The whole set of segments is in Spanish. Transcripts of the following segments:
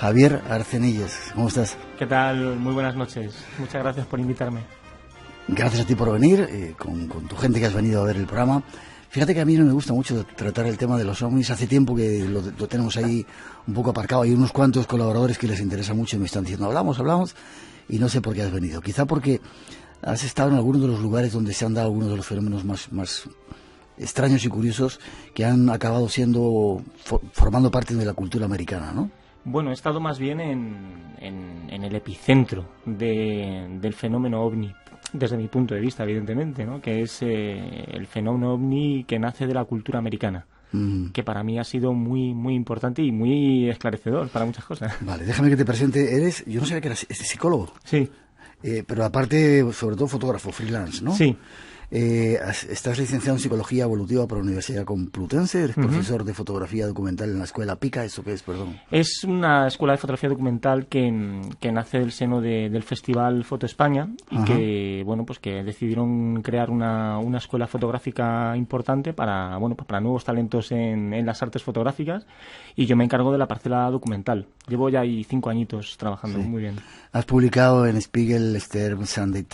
Javier Arcenillas. ¿Cómo estás? ¿Qué tal? Muy buenas noches. Muchas gracias por invitarme. Gracias a ti por venir, con tu gente que has venido a ver el programa. Fíjate que a mí no me gusta mucho tratar el tema de los ovnis. Hace tiempo que lo tenemos ahí un poco aparcado. Hay unos cuantos colaboradores que les interesa mucho y me están diciendo, hablamos, y no sé por qué has venido. Quizá porque has estado en algunos de los lugares donde se han dado algunos de los fenómenos más extraños y curiosos que han acabado formando parte de la cultura americana, ¿no? Bueno, he estado más bien en el epicentro del fenómeno ovni, desde mi punto de vista, evidentemente, ¿no? Que es el fenómeno ovni que nace de la cultura americana, que para mí ha sido muy muy importante y muy esclarecedor para muchas cosas. Vale, déjame que te presente. Yo no sabía que eras psicólogo. Sí. Pero aparte, sobre todo fotógrafo, freelance, ¿no? Sí. Estás licenciado en Psicología Evolutiva por la Universidad Complutense, eres profesor de fotografía documental en la escuela PICA. ¿Eso qué es, perdón? Es una escuela de fotografía documental que nace del seno del Festival Foto España y que que decidieron crear una escuela fotográfica importante para nuevos talentos en las artes fotográficas, y yo me encargo de la parcela documental. Llevo ya ahí 5 añitos trabajando. Sí. Muy bien. Has publicado en Spiegel, Stern, Sunday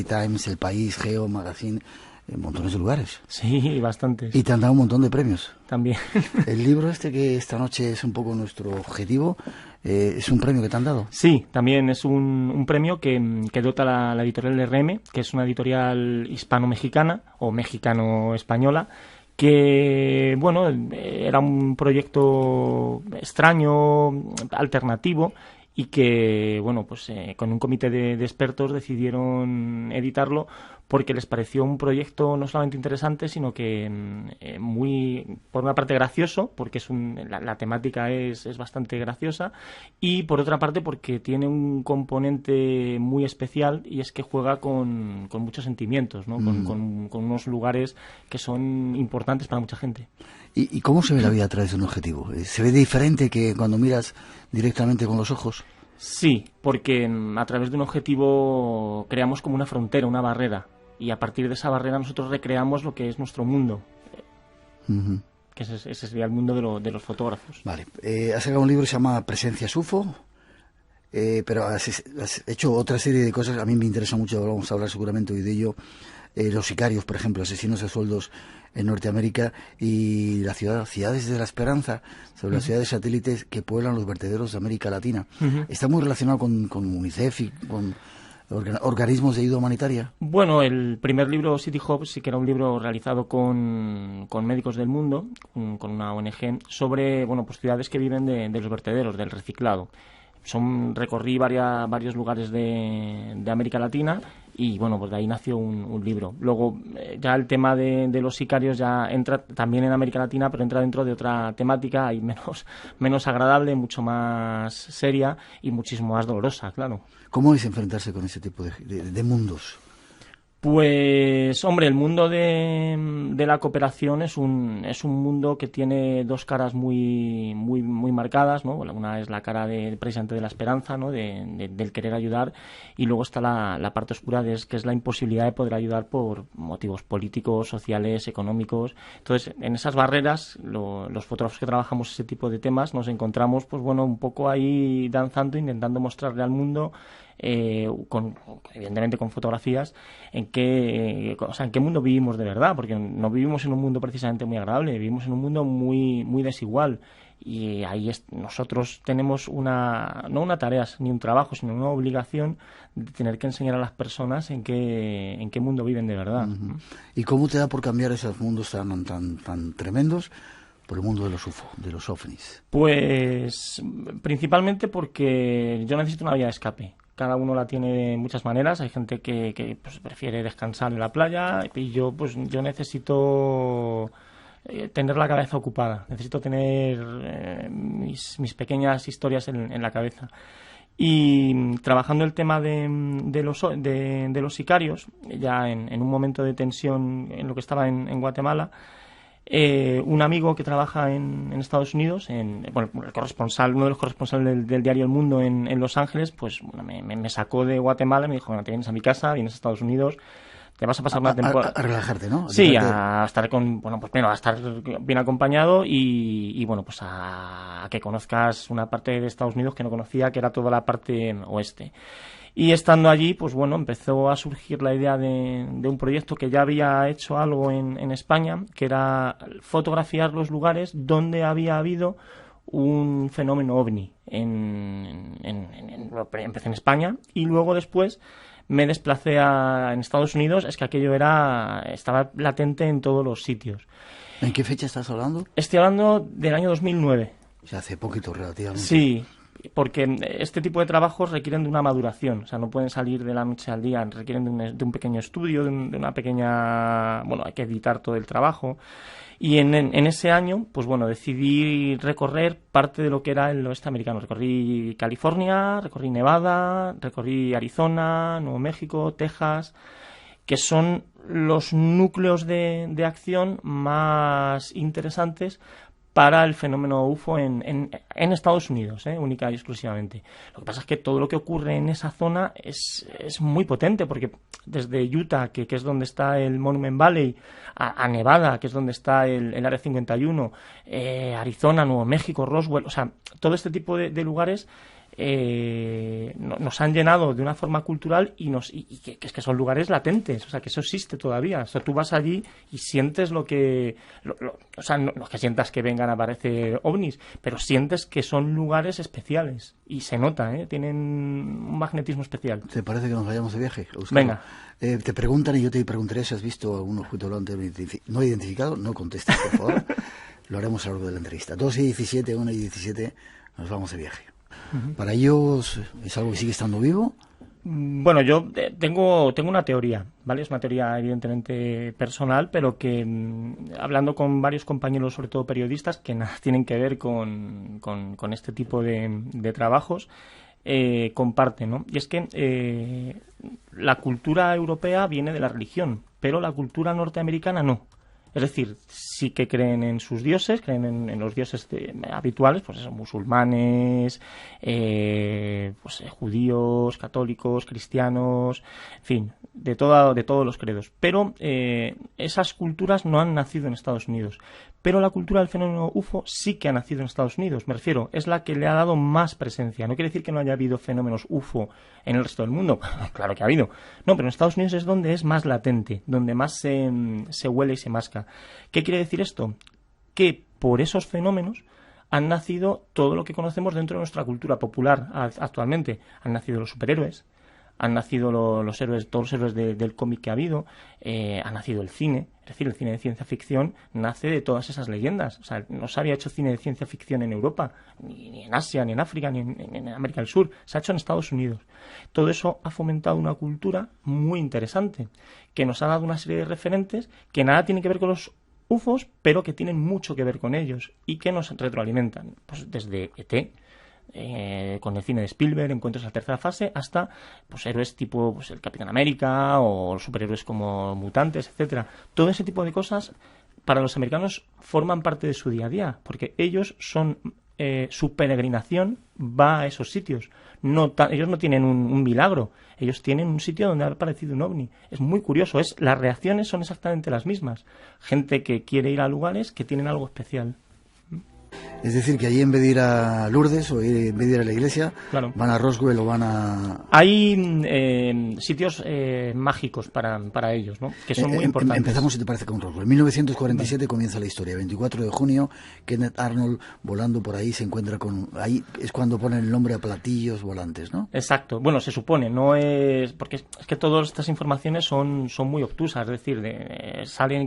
Times, El País, Geo, Magazine, en montones de lugares. Sí, bastantes. Y te han dado un montón de premios. También. El libro que esta noche es un poco nuestro objetivo, ¿es un premio que te han dado? Sí, también es un premio que dota la editorial RM, que es una editorial hispano-mexicana o mexicano-española, que era un proyecto extraño, alternativo, y que con un comité de expertos decidieron editarlo porque les pareció un proyecto no solamente interesante, sino que muy, por una parte, gracioso, porque la temática es bastante graciosa, y por otra parte porque tiene un componente muy especial, y es que juega con muchos sentimientos, ¿no? Con unos lugares que son importantes para mucha gente. ¿Y cómo se ve la vida a través de un objetivo? ¿Se ve diferente que cuando miras directamente con los ojos? Sí, porque a través de un objetivo creamos como una frontera, una barrera, y a partir de esa barrera nosotros recreamos lo que es nuestro mundo, que ese sería el mundo de los fotógrafos. Vale, has sacado un libro que se llama Presencias UFO, pero has hecho otra serie de cosas. A mí me interesa mucho, vamos a hablar seguramente hoy de ello. Los sicarios, por ejemplo, asesinos a sueldos en Norteamérica, y las ciudades de la esperanza, sobre las ciudades satélites que pueblan los vertederos de América Latina. ¿Está muy relacionado con UNICEF y con organismos de ayuda humanitaria? Bueno, el primer libro, City Hope, sí que era un libro realizado con médicos del mundo, con una ONG, sobre ciudades que viven de los vertederos, del reciclado. Recorrí varios lugares de América Latina, y de ahí nació un libro. Luego ya el tema de los sicarios ya entra también en América Latina, pero entra dentro de otra temática y menos agradable, mucho más seria y muchísimo más dolorosa, claro. ¿Cómo es enfrentarse con ese tipo de mundos? Pues, hombre, el mundo de la cooperación es un mundo que tiene dos caras muy muy muy marcadas, ¿no? Una es la cara precisamente de la esperanza, ¿no? Del querer ayudar, y luego está la parte oscura, que es la imposibilidad de poder ayudar por motivos políticos, sociales, económicos. Entonces, en esas barreras, los fotógrafos que trabajamos ese tipo de temas nos encontramos, un poco ahí danzando, intentando mostrarle al mundo, evidentemente con fotografías, en qué mundo vivimos de verdad, porque no vivimos en un mundo precisamente muy agradable, vivimos en un mundo muy muy desigual, y ahí nosotros tenemos no una tarea ni un trabajo, sino una obligación de tener que enseñar a las personas en qué mundo viven de verdad. ¿Y cómo te da por cambiar esos mundos tan tremendos por el mundo de los ovnis? Pues principalmente porque yo necesito una vía de escape. Cada uno la tiene de muchas maneras. Hay gente que prefiere descansar en la playa, y yo necesito tener la cabeza ocupada. Necesito tener mis pequeñas historias en la cabeza. Y trabajando el tema de los sicarios, ya en un momento de tensión en lo que estaba en Guatemala, un amigo que trabaja en Estados Unidos, uno de los corresponsales del diario El Mundo en Los Ángeles, me sacó de Guatemala y me dijo: te vienes a mi casa, vienes a Estados Unidos, te vas a pasar una temporada... A relajarte, ¿no? Sí, a estar a estar bien acompañado y bueno, pues a que conozcas una parte de Estados Unidos que no conocía, que era toda la parte oeste. Y estando allí, pues bueno, empezó a surgir la idea de un proyecto que ya había hecho algo en España, que era fotografiar los lugares donde había habido un fenómeno ovni. Empecé en España y luego después me desplacé en Estados Unidos. Es que aquello estaba latente en todos los sitios. ¿En qué fecha estás hablando? Estoy hablando del año 2009. O sea, hace poquito relativamente. Sí, porque este tipo de trabajos requieren de una maduración, o sea, no pueden salir de la noche al día, requieren de un pequeño estudio, de una pequeña... Bueno, hay que editar todo el trabajo. Y en ese año, pues bueno, decidí recorrer parte de lo que era el oeste americano. Recorrí California, recorrí Nevada, recorrí Arizona, Nuevo México, Texas, que son los núcleos de acción más interesantes para el fenómeno UFO en Estados Unidos, única y exclusivamente. Lo que pasa es que todo lo que ocurre en esa zona es muy potente, porque desde Utah, que es donde está el Monument Valley, a Nevada, que es donde está el Área 51, Arizona, Nuevo México, Roswell, o sea, todo este tipo de lugares nos han llenado de una forma cultural y que es que son lugares latentes, o sea, que eso existe todavía. O sea, tú vas allí y sientes o sea, no es que sientas que vengan a aparecer ovnis, pero sientes que son lugares especiales y se nota, tienen un magnetismo especial. ¿Te parece que nos vayamos de viaje, Euskalo? Venga. Te preguntan y yo te preguntaré si has visto algún objeto volante no identificado. No contestes, por favor. Lo haremos a lo largo de la entrevista. 2:17, 1:17, nos vamos de viaje. ¿Para ellos es algo que sigue estando vivo? Bueno, yo tengo una teoría, ¿vale? Es una teoría evidentemente personal, pero que hablando con varios compañeros, sobre todo periodistas, que nada tienen que ver con este tipo de trabajos, comparten, ¿no? Y es que la cultura europea viene de la religión, pero la cultura norteamericana no. Es decir, sí que creen en sus dioses, creen en los dioses habituales, pues eso, musulmanes, judíos, católicos, cristianos, en fin, de todos los credos. Pero esas culturas no han nacido en Estados Unidos. Pero la cultura del fenómeno UFO sí que ha nacido en Estados Unidos, me refiero, es la que le ha dado más presencia. No quiere decir que no haya habido fenómenos UFO en el resto del mundo, claro que ha habido. No, pero en Estados Unidos es donde es más latente, donde más se huele y se masca. ¿Qué quiere decir esto? Que por esos fenómenos han nacido todo lo que conocemos dentro de nuestra cultura popular actualmente. Han nacido los superhéroes, han nacido los héroes, todos los héroes del cómic que ha habido, ha nacido el cine, es decir, el cine de ciencia ficción nace de todas esas leyendas. O sea, no se había hecho cine de ciencia ficción en Europa, ni en Asia, ni en África, ni en América del Sur, se ha hecho en Estados Unidos. Todo eso ha fomentado una cultura muy interesante, que nos ha dado una serie de referentes que nada tienen que ver con los UFOs, pero que tienen mucho que ver con ellos y que nos retroalimentan, pues desde ET, con el cine de Spielberg, Encuentros en la tercera fase, hasta pues héroes tipo el Capitán América o superhéroes como mutantes, etcétera. Todo ese tipo de cosas para los americanos forman parte de su día a día, porque ellos son su peregrinación va a esos sitios. Ellos no tienen un milagro, ellos tienen un sitio donde ha aparecido un ovni. Es muy curioso, las reacciones son exactamente las mismas. Gente que quiere ir a lugares que tienen algo especial. Es decir, que allí en vez de ir a Lourdes o en vez de ir a la iglesia, claro, van a Roswell o van a... Hay sitios mágicos para ellos, ¿no? Que son muy importantes. Empezamos, si te parece, con Roswell. En 1947 comienza la historia. 24 de junio, Kenneth Arnold volando por ahí se encuentra con... Ahí es cuando ponen el nombre a platillos volantes, ¿no? Exacto. Bueno, se supone, no es... Porque es que todas estas informaciones son muy obtusas, es decir,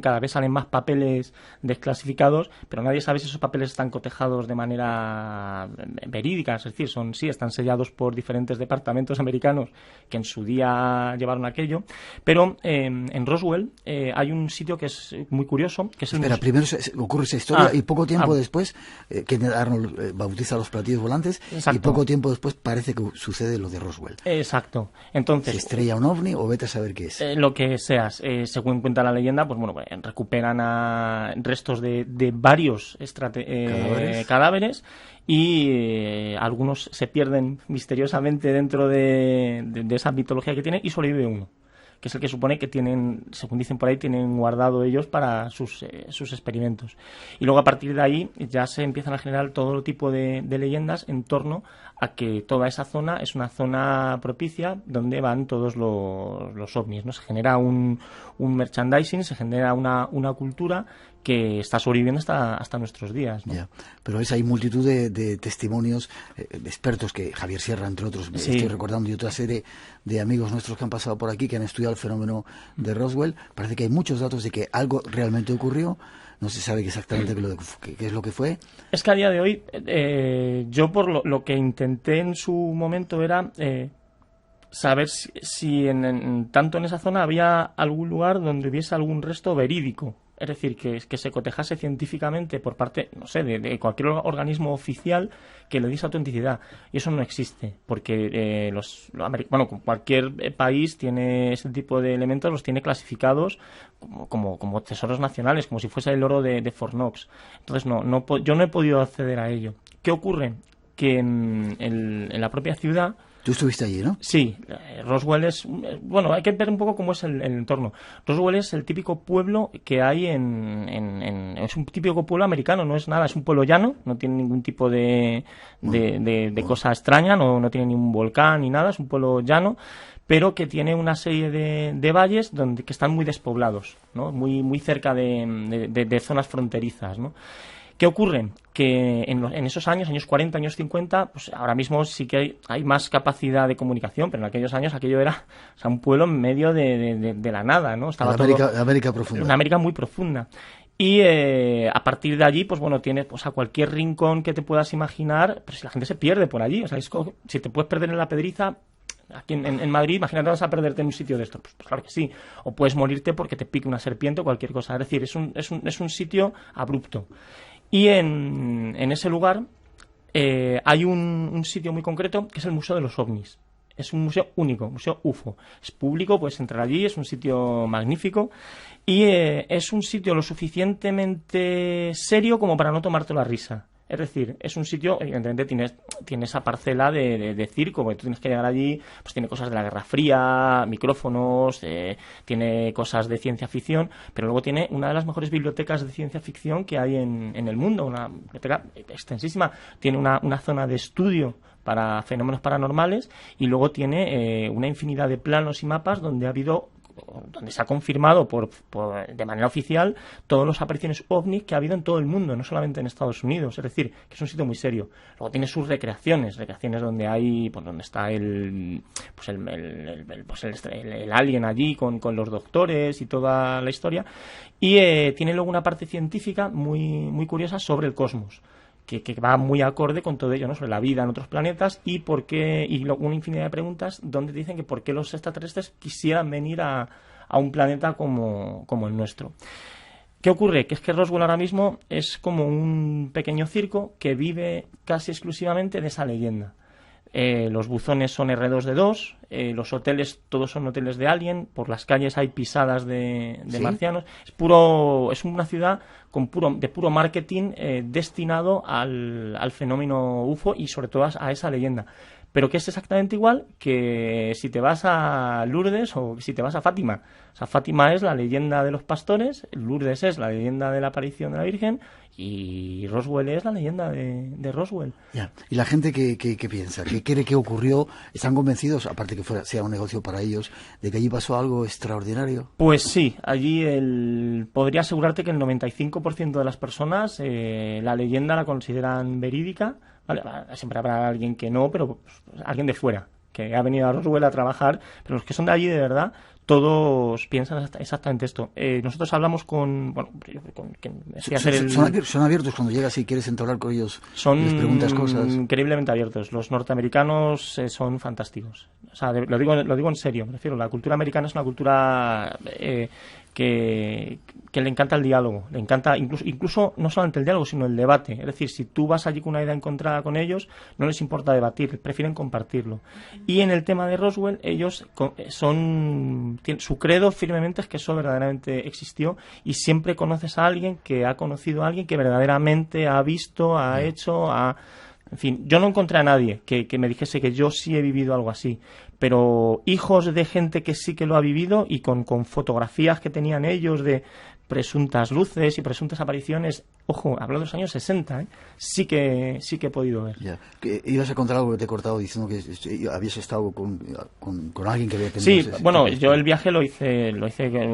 cada vez salen más papeles desclasificados, pero nadie sabe si esos papeles están cotejados de manera verídica, es decir, están sellados por diferentes departamentos americanos que en su día llevaron aquello, pero en Roswell hay un sitio que es muy curioso, que es primero ocurre esa historia y poco tiempo después Kenneth Arnold bautiza los platillos volantes. Exacto. Y poco tiempo después parece que sucede lo de Roswell. Exacto. Entonces, ¿se estrella un ovni o vete a saber qué es? Lo que seas, según cuenta la leyenda, pues bueno, recuperan restos de varios cadáveres y algunos se pierden misteriosamente dentro de esa mitología que tiene y sobrevive uno, que es el que supone que tienen, según dicen por ahí, tienen guardado ellos para sus experimentos. Y luego a partir de ahí ya se empiezan a generar todo tipo de leyendas en torno a que toda esa zona es una zona propicia donde van todos los ovnis, ¿no? Se genera un merchandising, se genera una cultura que está sobreviviendo hasta nuestros días, ¿no? Ya, pero hay multitud de testimonios de expertos, que Javier Sierra, entre otros, me estoy recordando, y otra serie de amigos nuestros que han pasado por aquí, que han estudiado el fenómeno de Roswell. Parece que hay muchos datos de que algo realmente ocurrió. No se sabe exactamente qué es lo que fue. Es que a día de hoy, yo por lo que intenté en su momento era saber si tanto en esa zona había algún lugar donde hubiese algún resto verídico. Es decir, que se cotejase científicamente por parte, no sé, de cualquier organismo oficial que le diese autenticidad. Y eso no existe, porque cualquier país tiene ese tipo de elementos, los tiene clasificados como tesoros nacionales, como si fuese el oro de Fort Knox. Entonces, yo no he podido acceder a ello. ¿Qué ocurre? Que en la propia ciudad... Tú estuviste allí, ¿no? Sí, Roswell es... Bueno, hay que ver un poco cómo es el entorno. Roswell es el típico pueblo que hay es un típico pueblo americano, no es nada, es un pueblo llano, no tiene ningún tipo de cosa extraña, no tiene ni un volcán ni nada, es un pueblo llano, pero que tiene una serie de valles que están muy despoblados, ¿no? Muy cerca de zonas fronterizas, ¿no? ¿Qué ocurre? Que en esos años 40, años 50, pues ahora mismo sí que hay más capacidad de comunicación, pero en aquellos años aquello era, o sea, un pueblo en medio de la nada, ¿no? Estaba América profunda. Una América muy profunda. Y a partir de allí, pues bueno, tienes a cualquier rincón que te puedas imaginar, pero si la gente se pierde por allí, o sea, si te puedes perder en la Pedriza, aquí en Madrid, imagínate, vas a perderte en un sitio de estos. Pues claro que sí. O puedes morirte porque te pique una serpiente o cualquier cosa. Es decir, es un sitio abrupto. Y en ese lugar hay un sitio muy concreto que es el Museo de los OVNIs. Es un museo único, museo UFO. Es público, puedes entrar allí, es un sitio magnífico y es un sitio lo suficientemente serio como para no tomarte la risa. Es decir, es un sitio, evidentemente tiene esa parcela de circo, porque tú tienes que llegar allí, pues tiene cosas de la Guerra Fría, micrófonos, tiene cosas de ciencia ficción, pero luego tiene una de las mejores bibliotecas de ciencia ficción que hay en el mundo, una biblioteca extensísima, tiene una zona de estudio para fenómenos paranormales y luego tiene una infinidad de planos y mapas donde se ha confirmado de manera oficial todas las apariciones OVNI que ha habido en todo el mundo, no solamente en Estados Unidos. Es decir, que es un sitio muy serio. Luego tiene sus recreaciones donde hay, pues donde está el alien allí con los doctores y toda la historia. Y tiene luego una parte científica muy, muy curiosa sobre el cosmos. Que va muy acorde con todo ello, ¿no? Sobre la vida en otros planetas y una infinidad de preguntas donde dicen que por qué los extraterrestres quisieran venir a un planeta como el nuestro. ¿Qué ocurre? Que es que Roswell ahora mismo es como un pequeño circo que vive casi exclusivamente de esa leyenda. Los buzones son R2D2, los hoteles todos son hoteles de alien, por las calles hay pisadas de ¿Sí? marcianos. Es una ciudad de puro marketing destinado al fenómeno UFO y sobre todo a esa leyenda. Pero que es exactamente igual que si te vas a Lourdes o si te vas a Fátima. O sea, Fátima es la leyenda de los pastores, Lourdes es la leyenda de la aparición de la Virgen y Roswell es la leyenda de Roswell. Ya. ¿Y la gente qué piensa? ¿Qué cree que ocurrió? ¿Están convencidos, aparte que sea un negocio para ellos, de que allí pasó algo extraordinario? Pues sí, allí podría asegurarte que el 95% de las personas la leyenda la consideran verídica. Vale, siempre habrá alguien que no, pero pues, alguien de fuera, que ha venido a Roswell a trabajar, pero los que son de allí de verdad, todos piensan exactamente esto. Nosotros hablamos con quien decía hacer son abiertos cuando llegas y quieres entablar con ellos, les preguntas cosas. Son increíblemente abiertos. Los norteamericanos son fantásticos. O sea, lo digo en serio, me refiero. La cultura americana es una cultura que le encanta el diálogo, le encanta incluso no solamente el diálogo, sino el debate. Es decir, si tú vas allí con una idea encontrada con ellos, no les importa debatir, prefieren compartirlo. Y en el tema de Roswell, ellos su credo firmemente es que eso verdaderamente existió y siempre conoces a alguien que ha conocido a alguien que verdaderamente ha visto, ha hecho, En fin, yo no encontré a nadie que me dijese que yo sí he vivido algo así, pero hijos de gente que sí que lo ha vivido y con fotografías que tenían ellos de presuntas luces y presuntas apariciones, ojo, hablando de los años 60, sí que he podido ver. Ya. ¿Ibas a contar algo que te he cortado diciendo que habías estado con alguien que había tenido Sí, bueno, yo el viaje lo hice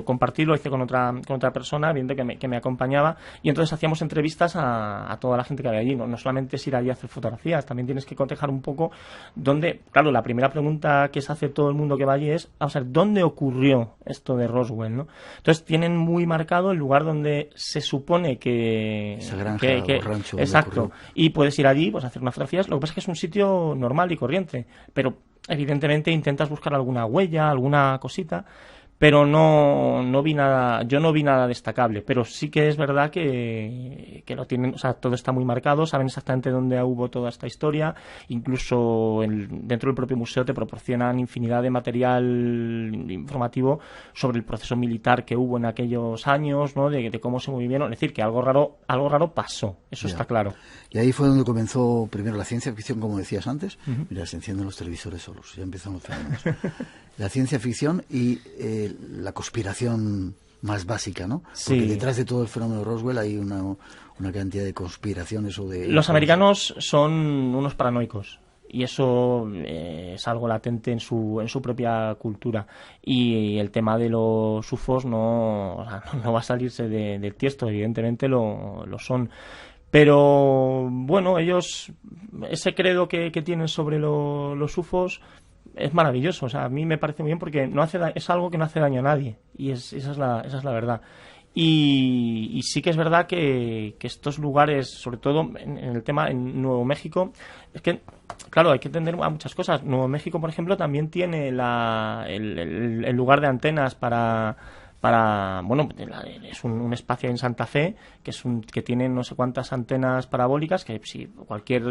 compartir, lo hice con otra persona, viendo que me acompañaba, y entonces hacíamos entrevistas a toda la gente que había allí. No solamente es ir allí a hacer fotografías, también tienes que cotejar un poco dónde, claro, la primera pregunta que se hace todo el mundo que va allí es, vamos a ver, ¿dónde ocurrió esto de Roswell, ¿no? Entonces tienen muy marcado el lugar donde se supone que... Esa granja o rancho. Exacto. Y puedes ir allí, pues a hacer unas fotografías. Lo que pasa es que es un sitio normal y corriente, pero evidentemente intentas buscar alguna huella, alguna cosita, pero no vi nada, yo no vi nada destacable, pero sí que es verdad que lo tienen, o sea, todo está muy marcado, saben exactamente dónde hubo toda esta historia, incluso dentro del propio museo te proporcionan infinidad de material informativo sobre el proceso militar que hubo en aquellos años, ¿no? De cómo se movieron, es decir, que algo raro pasó, eso Ya. está claro. Y ahí fue donde comenzó primero la ciencia ficción, como decías antes. Mira, se encienden los televisores solos, ya empiezan los fenómenos. La ciencia ficción y la conspiración más básica, ¿no? Sí. Porque detrás de todo el fenómeno de Roswell hay una cantidad de conspiraciones o de... Los americanos son unos paranoicos. Y eso es algo latente en su propia cultura. Y el tema de los UFOs no va a salirse del tiesto, evidentemente lo son. Pero bueno, ellos, ese credo que tienen sobre los UFOs es maravilloso. O sea, a mí me parece muy bien porque es algo que no hace daño a nadie. Y esa es la verdad. Y sí que es verdad que estos lugares, sobre todo en el tema en Nuevo México, es que, claro, hay que entender a muchas cosas. Nuevo México, por ejemplo, también tiene el lugar de antenas para bueno, es un espacio en Santa Fe que tiene no sé cuántas antenas parabólicas que si cualquier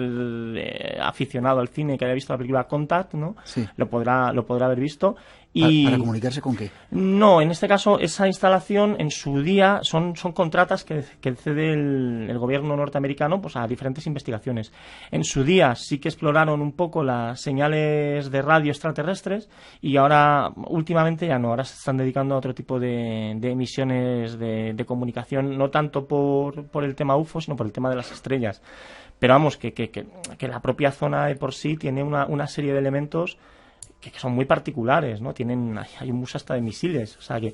aficionado al cine que haya visto la película Contact, ¿no? Sí. lo podrá haber visto. Y ¿Para comunicarse con qué? no, en este caso esa instalación en su día son contratas que cede el gobierno norteamericano pues a diferentes investigaciones. En su día sí que exploraron un poco las señales de radio extraterrestres y ahora últimamente ya no, ahora se están dedicando a otro tipo de emisiones de comunicación, no tanto por el tema UFO, sino por el tema de las estrellas. Pero vamos, que la propia zona de por sí tiene una serie de elementos que son muy particulares, ¿no? Hay un uso hasta de misiles, o sea que,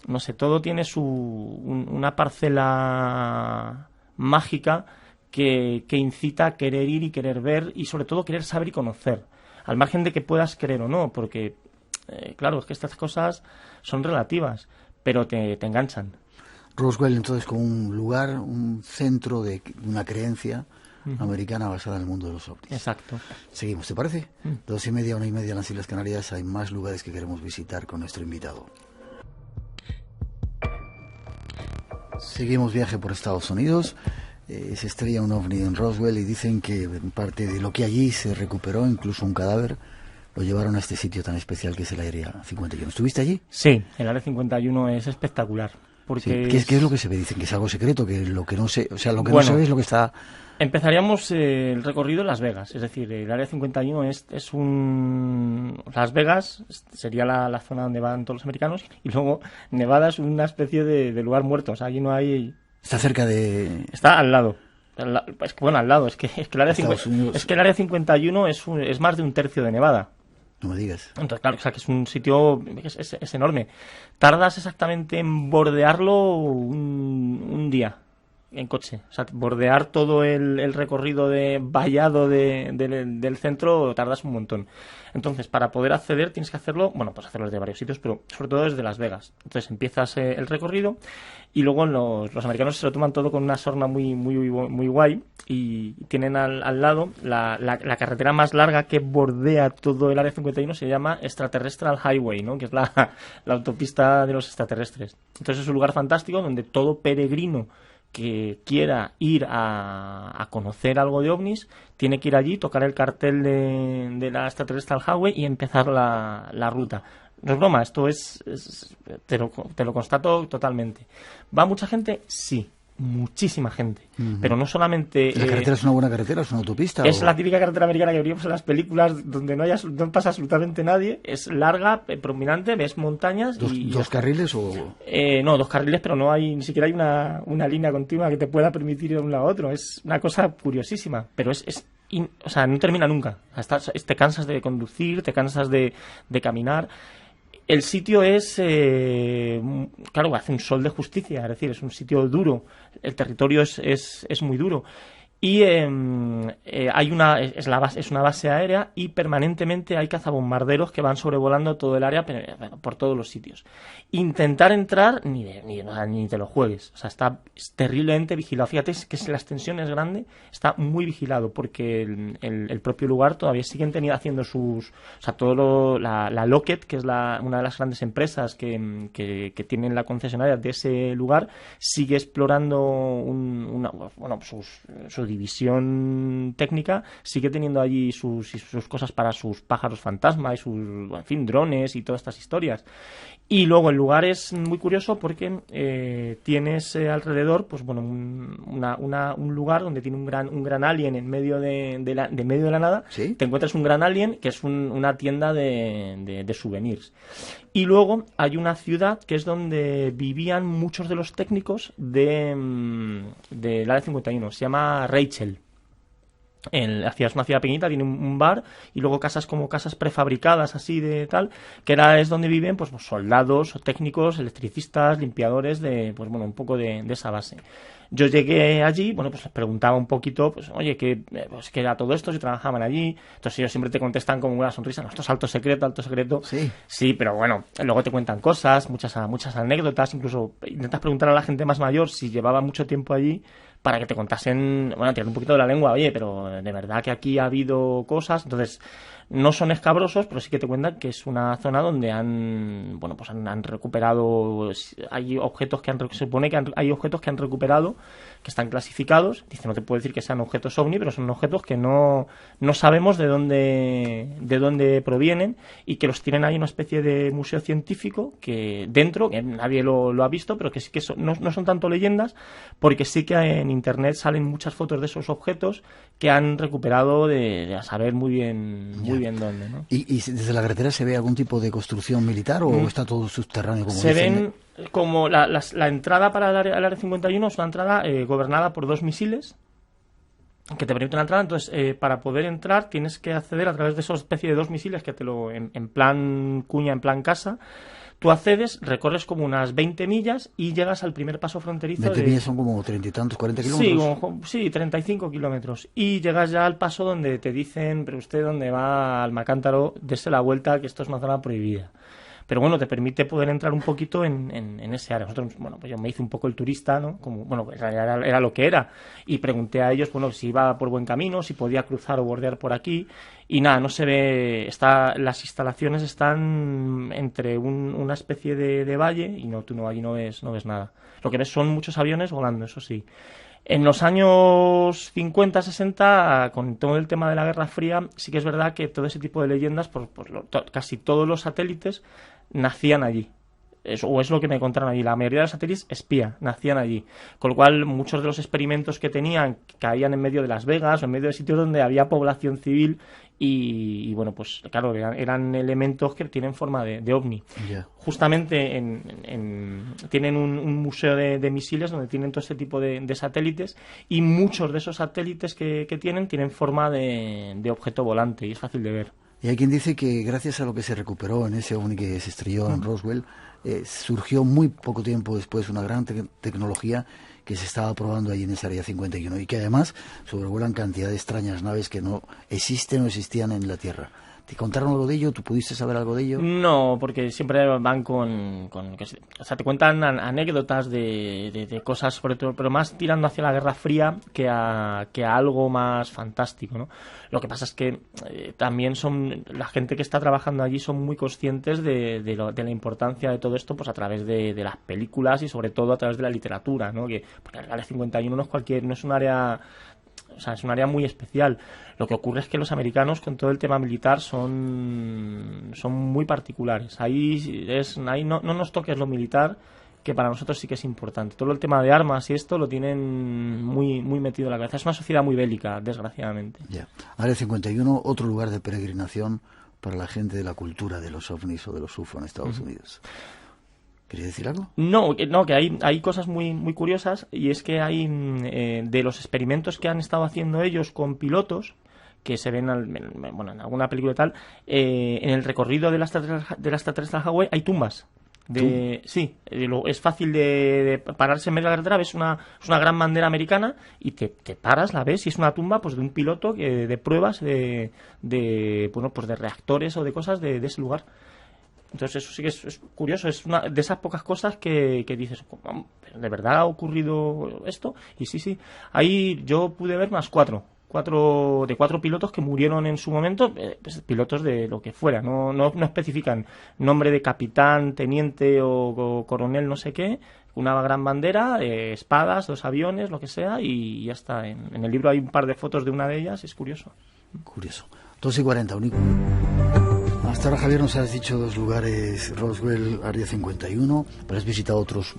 no sé, todo tiene una parcela mágica que incita a querer ir y querer ver y sobre todo querer saber y conocer, al margen de que puedas creer o no, porque, claro, es que estas cosas son relativas, pero te enganchan. Roswell entonces como un lugar, un centro de una creencia americana basada en el mundo de los ovnis. Exacto. Seguimos, ¿te parece? 2:30, 1:30 en las Islas Canarias. Hay más lugares que queremos visitar con nuestro invitado. Seguimos viaje por Estados Unidos. Se estrella un ovni en Roswell y dicen que parte de lo que allí se recuperó, incluso un cadáver, lo llevaron a este sitio tan especial que es el Área 51. ¿Estuviste allí? Sí, el Área 51 es espectacular. Porque sí. ¿Qué es lo que se ve? Dicen que es algo secreto, que lo que no se, o sea, lo que bueno, no se ve es lo que está... Empezaríamos el recorrido en Las Vegas, es decir, el Área 51 es un... Las Vegas sería la zona donde van todos los americanos y luego Nevada es una especie de lugar muerto, o sea, allí no hay... Está cerca de... Está al lado. Es que, bueno, al lado, es que el Área 51 es más de un tercio de Nevada. No me digas. Entonces, claro, o sea, que es un sitio es enorme. Tardas exactamente en bordearlo un día en coche. O sea, bordear todo el recorrido de vallado del centro tardas un montón. Entonces, para poder acceder tienes que hacerlo, bueno, pues hacerlo desde varios sitios, pero sobre todo desde Las Vegas. Entonces empiezas el recorrido y luego los americanos se lo toman todo con una sorna muy, muy, muy guay y tienen al lado la carretera más larga que bordea todo el Área 51 se llama Extraterrestrial Highway, ¿no? Que es la autopista de los extraterrestres. Entonces es un lugar fantástico donde todo peregrino que quiera ir a conocer algo de ovnis tiene que ir allí, tocar el cartel de la Extraterrestrial Highway y empezar la ruta. No es broma, esto te lo constato totalmente. ¿Va mucha gente? Sí, muchísima gente. Pero no solamente... ¿La carretera es una buena carretera? ¿Es una autopista? Es la típica carretera americana que veríamos en las películas donde no pasa absolutamente nadie. Es larga, prominente, ves montañas y... ¿Dos carriles o...? No, 2 carriles, pero no hay, ni siquiera hay una línea continua que te pueda permitir ir de un lado a otro. Es una cosa curiosísima, pero o sea, no termina nunca. Te cansas de conducir, te cansas de caminar. El sitio es, claro, hace un sol de justicia, es decir, es un sitio duro, el territorio es muy duro. Y es una base aérea y permanentemente hay cazabombarderos que van sobrevolando todo el área por todos los sitios. Intentar entrar ni te lo juegues, o sea, es terriblemente vigilado. Fíjate que si la extensión es grande, está muy vigilado porque el propio lugar todavía siguen haciendo o sea, la Lockheed, que es una de las grandes empresas que tienen la concesionaria de ese lugar, sigue explorando su división técnica, sigue teniendo allí sus cosas para sus pájaros fantasma y sus, en fin, drones y todas estas historias. Y luego el lugar es muy curioso porque tienes alrededor, pues bueno, un lugar donde tiene un gran alien en medio de la nada. ¿Sí? Te encuentras un gran alien que es una tienda de souvenirs. Y luego hay una ciudad que es donde vivían muchos de los técnicos del Área 51. Se llama Rachel. La ciudad es una ciudad pequeñita, tiene un bar y luego casas prefabricadas así de tal, que es donde viven pues soldados, técnicos, electricistas, limpiadores un poco de esa base. Yo llegué allí, pues les preguntaba un poquito, pues oye, ¿qué era todo esto? Si trabajaban allí. Entonces ellos siempre te contestan con una sonrisa, no, esto es alto secreto. Sí, pero bueno, luego te cuentan cosas, muchas anécdotas, incluso intentas preguntar a la gente más mayor si llevaba mucho tiempo allí para que te contasen, tirar un poquito de la lengua, oye, pero de verdad que aquí ha habido cosas. Entonces, no son escabrosos, pero sí que te cuentan que es una zona donde han recuperado, hay objetos se supone que hay objetos que han recuperado, que están clasificados. Dice, no te puedo decir que sean objetos ovni, pero son objetos que no sabemos de dónde provienen y que los tienen ahí en una especie de museo científico que nadie lo ha visto, pero que sí que no son tanto leyendas, porque sí que en internet salen muchas fotos de esos objetos que han recuperado de a saber muy bien dónde, ¿no? ¿Y desde la carretera se ve algún tipo de construcción militar o está todo subterráneo? Como se dicen? ven como la entrada para el área 51 es una entrada gobernada por 2 misiles que te permiten entrar. Entonces, para poder entrar tienes que acceder a través de esa especie de 2 misiles que en plan cuña, en plan casa. Tú accedes, recorres como unas 20 millas y llegas al primer paso fronterizo. 20 millas son como 30 y tantos, 40 kilómetros. Sí, 35 kilómetros. Y llegas ya al paso donde te dicen, pero usted dónde va al Macántaro, dese la vuelta, que esto es una zona prohibida. Pero bueno, te permite poder entrar un poquito en ese área. Nosotros, pues yo me hice un poco el turista, ¿no? Como, pues era lo que era. Y pregunté a ellos, si iba por buen camino, si podía cruzar o bordear por aquí. Y nada, no se ve, las instalaciones están entre una especie de valle y tú allí no ves nada. Lo que ves son muchos aviones volando, eso sí. En los años 50, 60, con todo el tema de la Guerra Fría, sí que es verdad que todo ese tipo de leyendas, casi todos los satélites nacían allí. O es lo que me contaron allí. La mayoría de los satélites espía nacían allí. Con lo cual, muchos de los experimentos que tenían caían en medio de Las Vegas o en medio de sitios donde había población civil y pues claro, eran elementos que tienen forma de ovni. Yeah. Justamente tienen un museo de misiles donde tienen todo este tipo de satélites y muchos de esos satélites que tienen forma de objeto volante y es fácil de ver. Y hay quien dice que gracias a lo que se recuperó en ese ovni que se estrelló en Roswell, surgió muy poco tiempo después una gran tecnología que se estaba probando ahí en esa área 51 y que además sobrevuelan cantidad de extrañas naves que no existían en la Tierra. ¿Te contaron algo de ello? ¿Tú pudiste saber algo de ello? No, porque siempre van o sea, te cuentan anécdotas de cosas, sobre todo, pero más tirando hacia la Guerra Fría que a algo más fantástico, ¿no? Lo que pasa es que también la gente que está trabajando allí son muy conscientes de la importancia de todo esto, pues a través de las películas y sobre todo a través de la literatura, ¿no? Porque el área 51 no es un área... O sea, es un área muy especial. Lo que ocurre es que los americanos con todo el tema militar son muy particulares. Ahí no nos toques lo militar, que para nosotros sí que es importante. Todo el tema de armas y esto lo tienen muy, muy metido en la cabeza. Es una sociedad muy bélica, desgraciadamente. Ya. Área 51, otro lugar de peregrinación para la gente de la cultura de los ovnis o de los UFO en Estados Unidos. ¿Querías decir algo? No, que hay cosas muy, muy curiosas, y es que hay de los experimentos que han estado haciendo ellos con pilotos, que se ven en alguna película y tal, en el recorrido de la extraterrestre Hawái hay tumbas. Sí, es fácil de pararse en medio de la carretera, ves una gran bandera americana y te paras, la ves, y es una tumba pues de un piloto de pruebas de reactores o de cosas de ese lugar. Entonces eso sí que es curioso, es una de esas pocas cosas que dices, ¿de verdad ha ocurrido esto? Y sí, ahí yo pude ver más cuatro pilotos que murieron en su momento, pues pilotos de lo que fuera, no especifican nombre de capitán, teniente o coronel, no sé qué, una gran bandera, espadas, 2 aviones, lo que sea, y ya está. En el libro hay un par de fotos de una de ellas, es curioso. Curioso. 2:40, único. Hasta ahora, Javier, nos has dicho 2 lugares, Roswell, Área 51, pero has visitado otros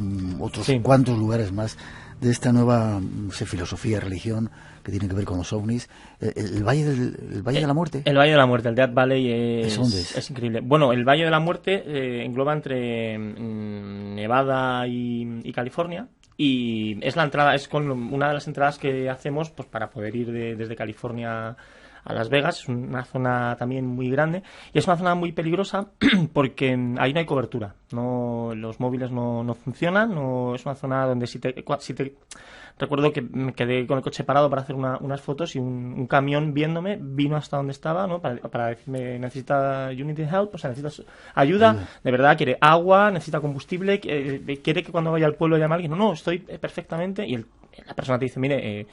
sí. cuantos lugares más de esta nueva filosofía, religión que tiene que ver con los ovnis. El Valle de la Muerte. El Valle de la Muerte, el Death Valley es increíble. Bueno, el Valle de la Muerte engloba entre Nevada y California. Y es la entrada, es con una de las entradas que hacemos pues para poder ir desde California a Las Vegas. Es una zona también muy grande y es una zona muy peligrosa porque ahí no hay cobertura, los móviles no funcionan, es una zona donde si te recuerdo que me quedé con el coche parado para hacer unas fotos y un camión viéndome vino hasta donde estaba, ¿no? para decirme, necesita Unity Help, o sea, necesitas ayuda, de verdad, quiere agua, necesita combustible, quiere que cuando vaya al pueblo llame a alguien, no, estoy perfectamente, y la persona te dice, mire,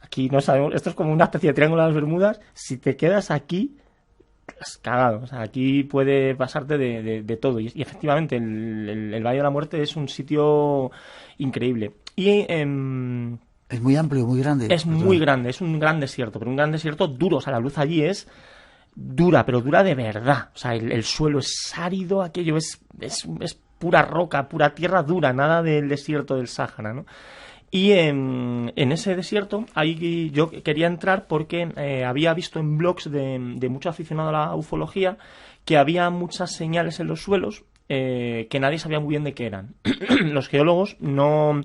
aquí no sabemos, esto es como una especie de triángulo de las Bermudas, si te quedas aquí, has cagado, o sea, aquí puede pasarte de todo, y efectivamente el Valle de la Muerte es un sitio increíble. Y es muy amplio, muy grande. Es muy grande, es un gran desierto, pero un gran desierto duro, o sea, la luz allí es dura, pero dura de verdad, o sea, el suelo es árido, aquello es pura roca, pura tierra dura, nada del desierto del Sáhara, ¿no? Y en ese desierto, ahí yo quería entrar porque había visto en blogs de mucho aficionado a la ufología que había muchas señales en los suelos que nadie sabía muy bien de qué eran. Los geólogos no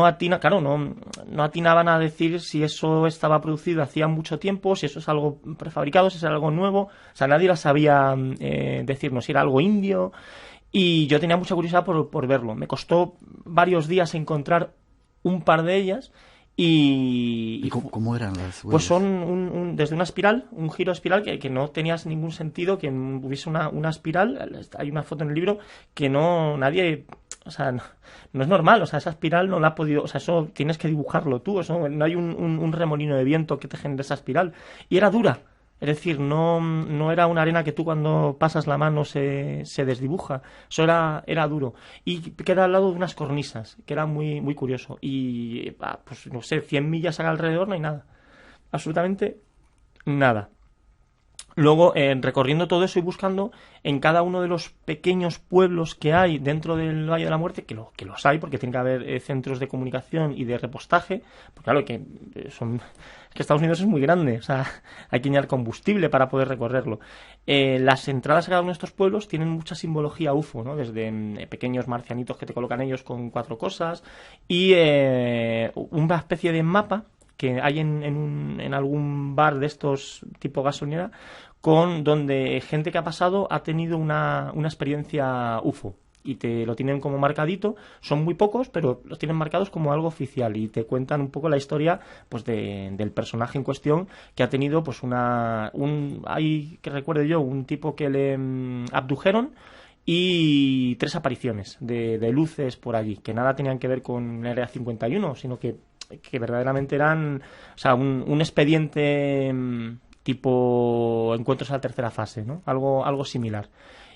atinaban a decir si eso estaba producido hacía mucho tiempo, si eso es algo prefabricado, si es algo nuevo. O sea, nadie la sabía decirnos si era algo indio. Y yo tenía mucha curiosidad por verlo. Me costó varios días encontrar un par de ellas y ¿Cómo eran las huellas? Pues son desde una espiral, un giro espiral que no tenía ningún sentido que hubiese una espiral. Hay una foto en el libro que nadie, o sea, no es normal, o sea, esa espiral no la ha podido, o sea, eso tienes que dibujarlo tú, eso, no hay un remolino de viento que te genere esa espiral, y era dura. Es decir, no era una arena que tú cuando pasas la mano se desdibuja. Eso era duro. Y queda al lado de unas cornisas, que era muy, muy curioso. Y, pues no sé, 100 millas alrededor no hay nada. Absolutamente nada. Luego, recorriendo todo eso y buscando en cada uno de los pequeños pueblos que hay dentro del Valle de la Muerte, que los hay, porque tiene que haber centros de comunicación y de repostaje, porque claro, que Estados Unidos es muy grande, o sea, hay que añadir combustible para poder recorrerlo. Las entradas a cada uno de estos pueblos tienen mucha simbología UFO, ¿no? Desde pequeños marcianitos que te colocan ellos con 4 cosas y una especie de mapa que hay en algún bar de estos tipo gasolinera, donde gente que ha pasado ha tenido una experiencia UFO y te lo tienen como marcadito. Son muy pocos, pero los tienen marcados como algo oficial y te cuentan un poco la historia pues del personaje en cuestión, que ha tenido pues hay que recuerdo yo, un tipo que le abdujeron y 3 apariciones de luces por allí, que nada tenían que ver con el Área 51, sino que verdaderamente eran, o sea, un expediente tipo encuentros a la tercera fase, ¿no? Algo similar.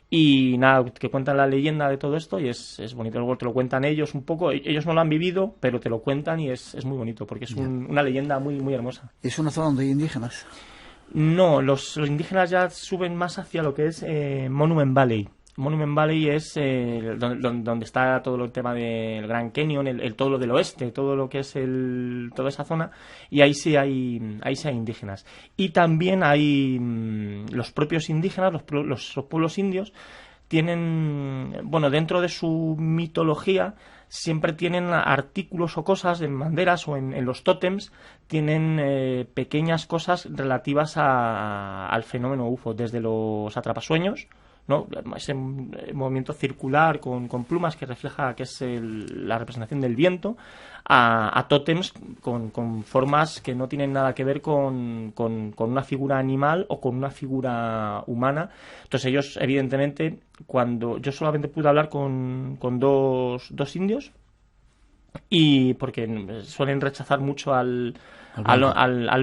Y nada, que cuentan la leyenda de todo esto y es bonito. Luego te lo cuentan ellos un poco, ellos no lo han vivido, pero te lo cuentan y es muy bonito, porque es una leyenda muy, muy hermosa. ¿Es una zona donde hay indígenas? No, los indígenas ya suben más hacia lo que es Monument Valley, Monument Valley es donde está todo el tema del Grand Canyon, todo lo del oeste, todo lo que es toda esa zona, y ahí sí hay indígenas. Y también hay los propios indígenas, los pueblos indios, tienen, bueno, dentro de su mitología, siempre tienen artículos o cosas en banderas o en los tótems, tienen pequeñas cosas relativas al fenómeno UFO, desde los atrapasueños, ¿no? Ese movimiento circular con plumas que refleja que es la representación del viento, a tótems con formas que no tienen nada que ver con una figura animal o con una figura humana. Entonces ellos, evidentemente, cuando yo solamente pude hablar con dos indios, y porque suelen rechazar mucho al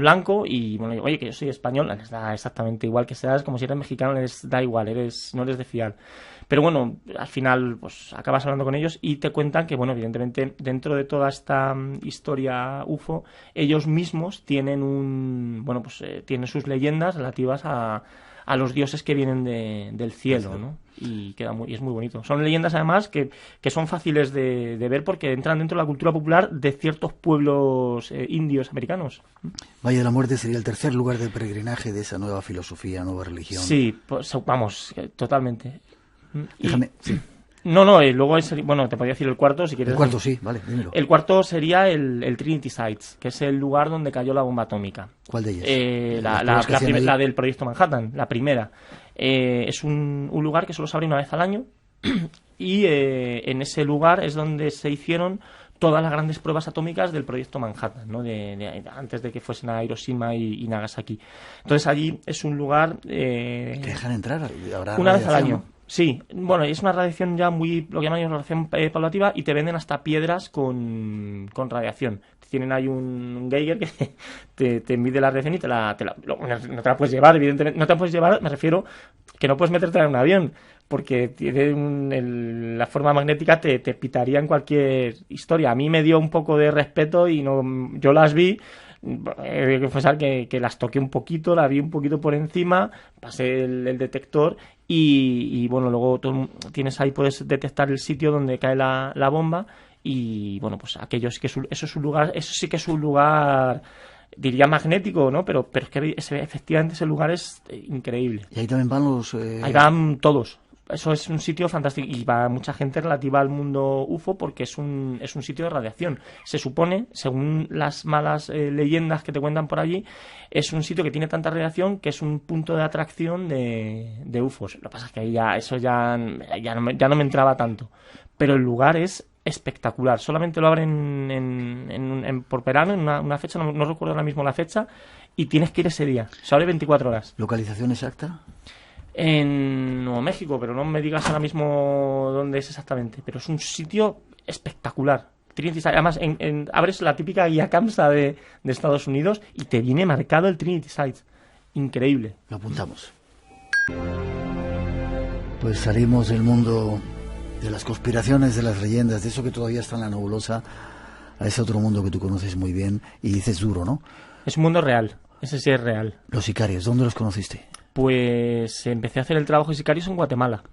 blanco, y bueno, oye, que yo soy español, les da exactamente igual que seas, como si eres mexicano, les da igual, no eres de fiar. Pero bueno, al final pues acabas hablando con ellos y te cuentan que, bueno, evidentemente dentro de toda esta historia UFO, ellos mismos tienen tienen sus leyendas relativas a los dioses que vienen del cielo, ¿no? Y es muy bonito. Son leyendas, además, que son fáciles de ver porque entran dentro de la cultura popular de ciertos pueblos indios americanos. Valle de la Muerte sería el tercer lugar de peregrinaje de esa nueva filosofía, nueva religión. Sí, pues, vamos, totalmente. Déjame, sí. No, luego te podría decir el cuarto, si quieres. El cuarto, sí, vale, dímelo. El cuarto sería el Trinity Sites, que es el lugar donde cayó la bomba atómica. ¿Cuál de ellas? La del Proyecto Manhattan, la primera. Es un lugar que solo se abre una vez al año, y en ese lugar es donde se hicieron todas las grandes pruebas atómicas del Proyecto Manhattan, ¿no? Antes de que fuesen a Hiroshima y Nagasaki. Entonces allí es un lugar... ¿Te dejan entrar? Una vez al año. Sí, bueno, es una radiación ya lo que llaman ellos radiación paulativa, y te venden hasta piedras con radiación. Tienen ahí un Geiger que te mide la radiación y no te la puedes llevar, evidentemente. No te la puedes llevar, me refiero que no puedes meterte en un avión, porque tiene la forma magnética, te pitaría en cualquier historia. A mí me dio un poco de respeto y yo las vi. He de confesar que las toqué un poquito, la vi un poquito por encima, pasé el detector y bueno, luego tienes ahí, puedes detectar el sitio donde cae la bomba, y bueno, pues aquello sí que eso sí que es un lugar, diría magnético, ¿no? Pero es que efectivamente ese lugar es increíble. Y ahí también van Ahí van todos. Eso es un sitio fantástico, y va mucha gente relativa al mundo UFO porque es un sitio de radiación. Se supone, según las malas leyendas que te cuentan por allí, es un sitio que tiene tanta radiación que es un punto de atracción de UFOs. Lo que pasa es que ahí ya no me entraba tanto. Pero el lugar es espectacular. Solamente lo abren por verano, en una fecha, no recuerdo ahora mismo la fecha, y tienes que ir ese día. Se abre 24 horas. ¿Localización exacta? En Nuevo México, pero no me digas ahora mismo dónde es exactamente. Pero es un sitio espectacular. Trinity Sites. Además, abres la típica guía CAMSA de Estados Unidos y te viene marcado el Trinity Sites. Increíble. Lo apuntamos. Pues salimos del mundo de las conspiraciones, de las leyendas, de eso que todavía está en la nebulosa, a ese otro mundo que tú conoces muy bien, y dices duro, ¿no? Es un mundo real. Ese sí es real. Los sicarios, ¿dónde los conociste? Pues empecé a hacer el trabajo de sicarios en Guatemala.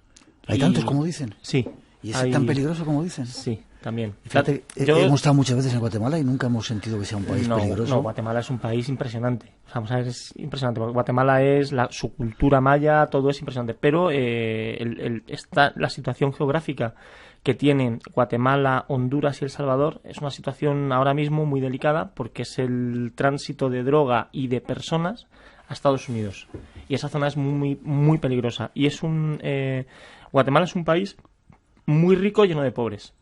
¿Hay tantos como dicen? Sí. ¿Y es tan peligroso como dicen? Sí, también. Fíjate, hemos estado muchas veces en Guatemala y nunca hemos sentido que sea un país peligroso. No, Guatemala es un país impresionante. Vamos a ver, es impresionante. Porque Guatemala es su cultura maya, todo es impresionante. Pero la situación geográfica que tienen Guatemala, Honduras y El Salvador es una situación ahora mismo muy delicada, porque es el tránsito de droga y de personas a Estados Unidos. Y esa zona es muy, muy peligrosa. Y Guatemala es un país muy rico, lleno de pobres.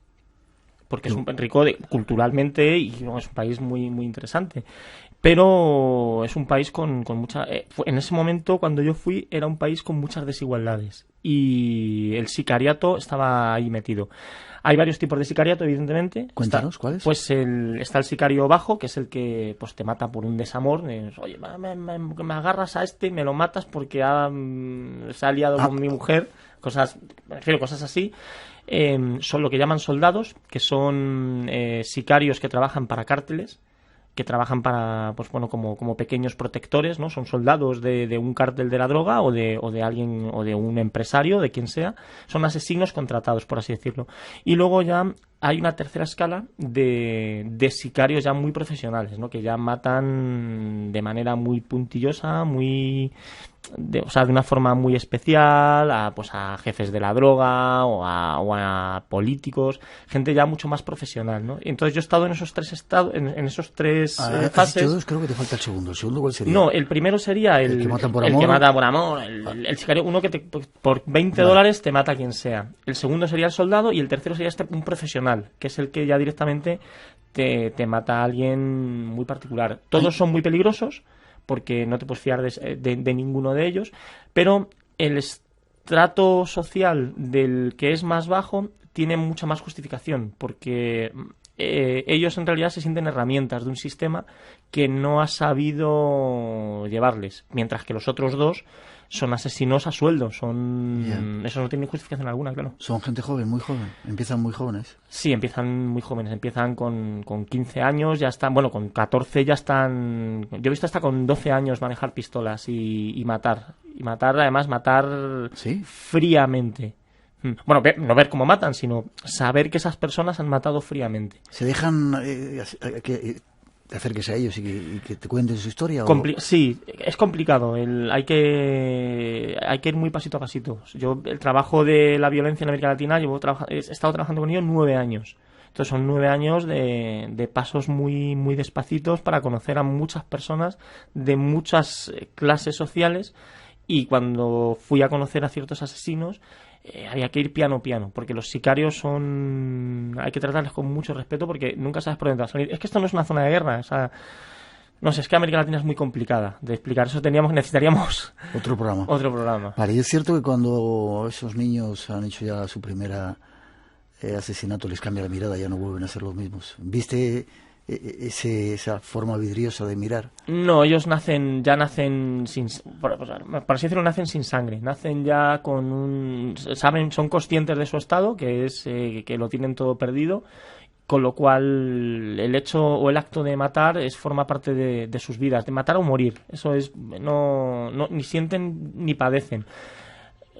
Porque es un rico culturalmente, y es un país muy, muy interesante. Pero es un país con mucha... en ese momento, cuando yo fui, era un país con muchas desigualdades. Y el sicariato estaba ahí metido. Hay varios tipos de sicariato, evidentemente. Cuéntanos, ¿cuáles? Pues está el sicario bajo, que es el que pues te mata por un desamor. Oye, me agarras a este y me lo matas porque se ha liado con mi mujer. Me refiero a cosas así. Son lo que llaman soldados, que son sicarios que trabajan para cárteles. que trabajan para, pues bueno, como pequeños protectores, ¿no? Son soldados de un cártel de la droga o de alguien, o de un empresario, de quien sea. Son asesinos contratados, por así decirlo. Y luego ya hay una tercera escala de sicarios ya muy profesionales, ¿no? Que ya matan de manera muy puntillosa, o sea, de una forma muy especial a jefes de la droga o a políticos, gente ya mucho más profesional, ¿no? Entonces yo he estado en esos tres fases. Todos, creo que te falta el segundo. ¿El segundo cuál sería? No, el primero sería el que matan por amor. El que mata por amor, el sicario, uno que por $20 te mata a quien sea. El segundo sería el soldado y el tercero sería un profesional, que es el que ya directamente te mata a alguien muy particular. Todos son muy peligrosos, porque no te puedes fiar de ninguno de ellos, pero el estrato social del que es más bajo tiene mucha más justificación, porque ellos en realidad se sienten herramientas de un sistema que no ha sabido llevarles, mientras que los otros dos son asesinos a sueldo, eso no tiene justificación alguna, claro. Son gente joven, muy joven, empiezan muy jóvenes. Sí, empiezan muy jóvenes, empiezan con 15 años, ya están, bueno, con 14 ya están, yo he visto hasta con 12 años manejar pistolas y matar, además matar ¿Sí? Fríamente. Bueno, no ver cómo matan, sino saber que esas personas han matado fríamente. ¿Se dejan te acerques a ellos y que te cuenten su historia? Sí, es complicado. Hay que ir muy pasito a pasito. Yo, el trabajo de la violencia en América Latina, he estado trabajando con ellos 9 años. Entonces son 9 años de pasos muy, muy despacitos para conocer a muchas personas de muchas clases sociales. Y cuando fui a conocer a ciertos asesinos, había que ir piano a piano, porque los sicarios hay que tratarles con mucho respeto, porque nunca sabes por dónde vas a salir. Es que esto no es una zona de guerra, o sea, no sé, es que América Latina es muy complicada de explicar. Eso necesitaríamos otro programa. Vale, y es cierto que cuando esos niños han hecho ya su primera asesinato, les cambia la mirada, ya no vuelven a ser los mismos. ¿Viste esa forma vidriosa de mirar? No, ellos nacen sin, por así decirlo, nacen sin sangre, nacen ya son conscientes de su estado, que es que lo tienen todo perdido, con lo cual el hecho o el acto de matar forma parte de sus vidas, de matar o morir. Eso es, no ni sienten ni padecen.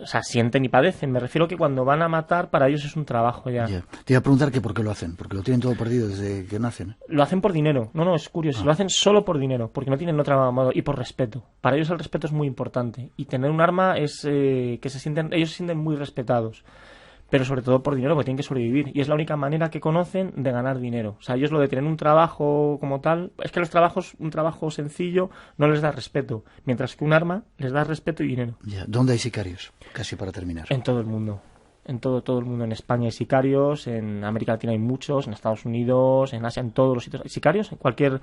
O sea, sienten y padecen. Me refiero que cuando van a matar, para ellos es un trabajo ya. Te iba a preguntar que por qué lo hacen, porque lo tienen todo perdido desde que nacen. Lo hacen por dinero. No, es curioso. Lo hacen solo por dinero, porque no tienen otro modo. Y por respeto. Para ellos el respeto es muy importante. Y tener un arma es que ellos se sienten muy respetados. Pero sobre todo por dinero, porque tienen que sobrevivir. Y es la única manera que conocen de ganar dinero. O sea, ellos lo de tener un trabajo como tal, es que un trabajo sencillo no les da respeto. Mientras que un arma les da respeto y dinero. ¿Dónde hay sicarios? Casi para terminar. En todo el mundo. En todo el mundo. En España hay sicarios, en América Latina hay muchos, en Estados Unidos, en Asia, en todos los sitios hay sicarios. Cualquier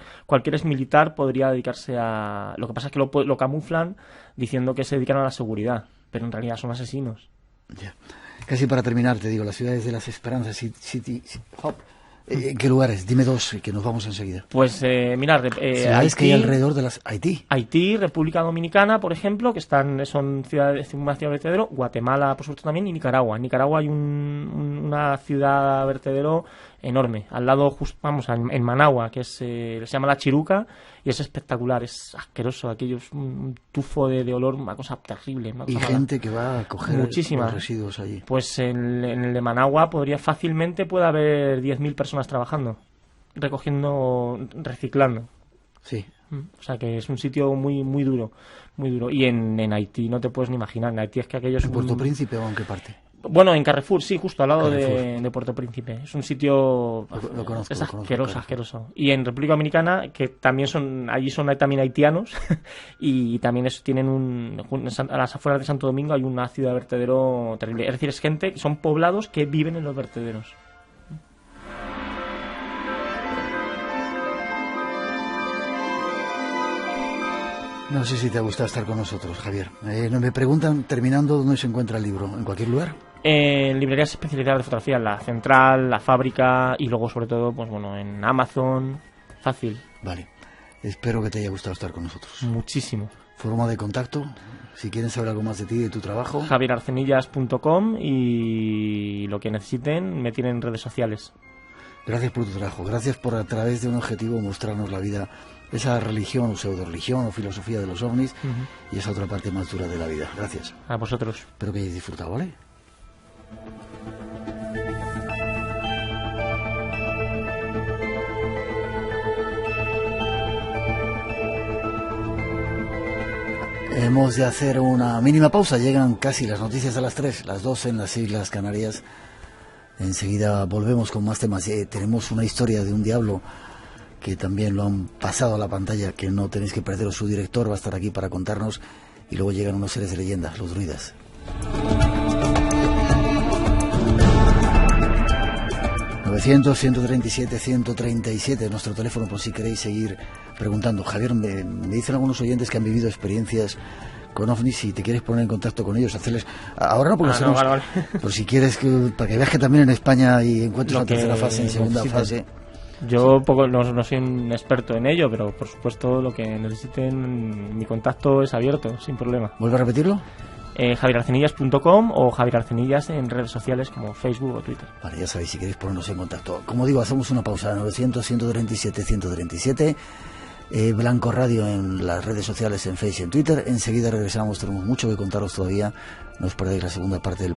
exmilitar podría dedicarse a... Lo que pasa es que lo camuflan diciendo que se dedican a la seguridad, pero en realidad son asesinos. Casi para terminar, te digo, las ciudades de las esperanzas, City, Hop. ¿En qué lugares? Dime dos, que nos vamos enseguida. Pues, mirad, ciudades que hay alrededor de Haití, República Dominicana, por ejemplo, que son una ciudad vertedero, Guatemala, por supuesto, también, y Nicaragua. En Nicaragua hay una ciudad vertedero enorme, al lado, en Managua, que se llama La Chiruca, y es espectacular, es asqueroso, aquello es un tufo de olor, una cosa terrible. Y gente que va a coger los residuos allí. Pues en el de Managua puede haber 10.000 personas trabajando, reciclando. Sí. O sea que es un sitio muy, muy duro, muy duro. Y en Haití no te puedes ni imaginar, en Haití es que aquello es ¿En Puerto Príncipe o en qué parte? Bueno, en Carrefour, sí, justo al lado de Puerto Príncipe. Es un sitio... Lo conozco. Es asqueroso. Y en República Dominicana, que también hay también haitianos, y también tienen a las afueras de Santo Domingo hay una ciudad vertedero terrible. Es decir, es gente, son poblados que viven en los vertederos. No sé si te ha gustado estar con nosotros, Javier. Me preguntan, terminando, ¿dónde se encuentra el libro? ¿En cualquier lugar? En librerías especializadas de fotografía, La Central, La Fábrica y luego, sobre todo, pues bueno, en Amazon. Fácil. Vale. Espero que te haya gustado estar con nosotros. Muchísimo. Forma de contacto, si quieren saber algo más de ti y de tu trabajo. javierarcenillas.com y lo que necesiten me tienen en redes sociales. Gracias por tu trabajo, gracias por a través de un objetivo mostrarnos la vida, esa religión o pseudo-religión o filosofía de los ovnis y esa otra parte más dura de la vida. Gracias. A vosotros. Espero que hayáis disfrutado, ¿vale? Hemos de hacer una mínima pausa, llegan casi las noticias a las 3, las 2 en las Islas Canarias. Enseguida volvemos con más temas. Tenemos una historia de un diablo que también lo han pasado a la pantalla, que no tenéis que perderos. Su director va a estar aquí para contarnos, y luego llegan unos seres de leyenda, los druidas. 900-137-137, nuestro teléfono por si queréis seguir preguntando. Javier, me dicen algunos oyentes que han vivido experiencias con ovnis, si te quieres poner en contacto con ellos, hacerles... Ahora no, porque vale. Pero si quieres, para que veas que también en España hay encuentros en tercera fase, en segunda fase... Yo no soy un experto en ello, pero por supuesto lo que necesiten, mi contacto es abierto, sin problema. ¿Vuelve a repetirlo? javierarcenillas.com o Javier Arcenillas en redes sociales como Facebook o Twitter. Vale, ya sabéis, si queréis ponernos en contacto. Como digo, hacemos una pausa. 900-137-137, Blanco Radio en las redes sociales, en Facebook y en Twitter. Enseguida regresamos, tenemos mucho que contaros todavía. No os perdáis la segunda parte del